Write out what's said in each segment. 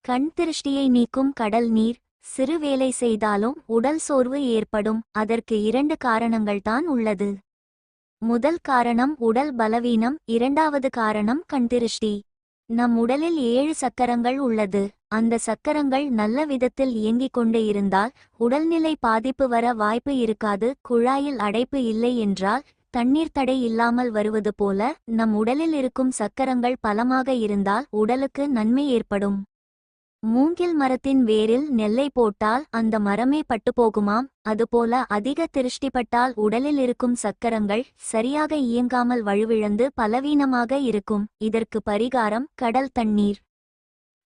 கண் திருஷ்டியை நீக்கும் கடல் நீர். சிறு வேலை செய்தாலும் உடல் சோர்வு ஏற்படும். அதற்கு 2 காரணங்கள்தான் உள்ளது. முதல் காரணம் உடல் பலவீனம், இரண்டாவது காரணம் கண்திருஷ்டி. நம் உடலில் 7 சக்கரங்கள் உள்ளது. அந்த சக்கரங்கள் நல்ல விதத்தில் இயங்கிக் கொண்டு இருந்தால் உடல்நிலை பாதிப்பு வர வாய்ப்பு இருக்காது. குழாயில் அடைப்பு இல்லை என்றால் தண்ணீர் தடை இல்லாமல் வருவது போல நம் உடலில் இருக்கும் சக்கரங்கள் பலமாக இருந்தால் உடலுக்கு நன்மை ஏற்படும். மூங்கில் மரத்தின் வேரில் நெல்லை போட்டால் அந்த மரமே பட்டுப்போகுமாம். அதுபோல அதிக திருஷ்டிப்பட்டால் உடலில் இருக்கும் சக்கரங்கள் சரியாக இயங்காமல் வலுவிழந்து பலவீனமாக இருக்கும். இதற்கு பரிகாரம் கடல் தண்ணீர்.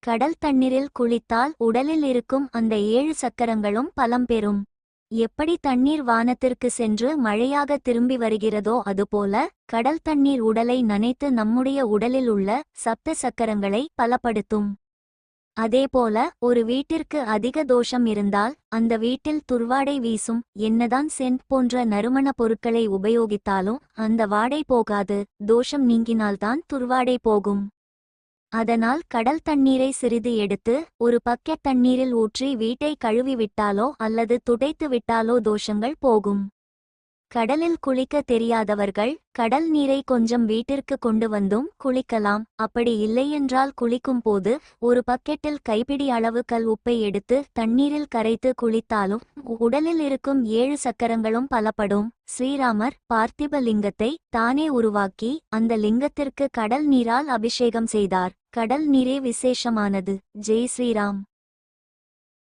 கடல் தண்ணீரில் குளித்தால் உடலில் இருக்கும் அந்த 7 சக்கரங்களும் பலம் பெறும். எப்படி தண்ணீர் வானத்திற்கு சென்று மழையாக திரும்பி வருகிறதோ அதுபோல கடல் தண்ணீர் உடலை நனைத்து நம்முடைய உடலில் உள்ள சப்த சக்கரங்களை பலப்படுத்தும். அதேபோல ஒரு வீட்டிற்கு அதிக தோஷம் இருந்தால் அந்த வீட்டில் துர்வாடை வீசும். என்னதான் சென்ட் போன்ற நறுமண பொருட்களை உபயோகித்தாலும் அந்த வாடை போகாது. தோஷம் நீங்கினால்தான் துர்வாடை போகும். அதனால் கடல் தண்ணீரை சிறிது எடுத்து ஒரு பக்கெட் தண்ணீரில் ஊற்றி வீட்டை கழுவி விட்டாலோ அல்லது துடைத்து விட்டாலோ தோஷங்கள் போகும். கடலில் குளிக்க தெரியாதவர்கள் கடல் நீரை கொஞ்சம் வீட்டிற்கு கொண்டு வந்தும் குளிக்கலாம். அப்படி இல்லையென்றால் குளிக்கும் போது ஒரு பக்கெட்டில் கைப்பிடி அளவு கல் உப்பை எடுத்து தண்ணீரில் கரைத்து குளித்தாலும் உடலில் இருக்கும் 7 சக்கரங்களும் பலப்படும். ஸ்ரீராமர் பார்த்திப லிங்கத்தை தானே உருவாக்கி அந்த லிங்கத்திற்கு கடல் நீரால் அபிஷேகம் செய்தார். கடல் நீரே விசேஷமானது. ஜெய் ஸ்ரீராம்.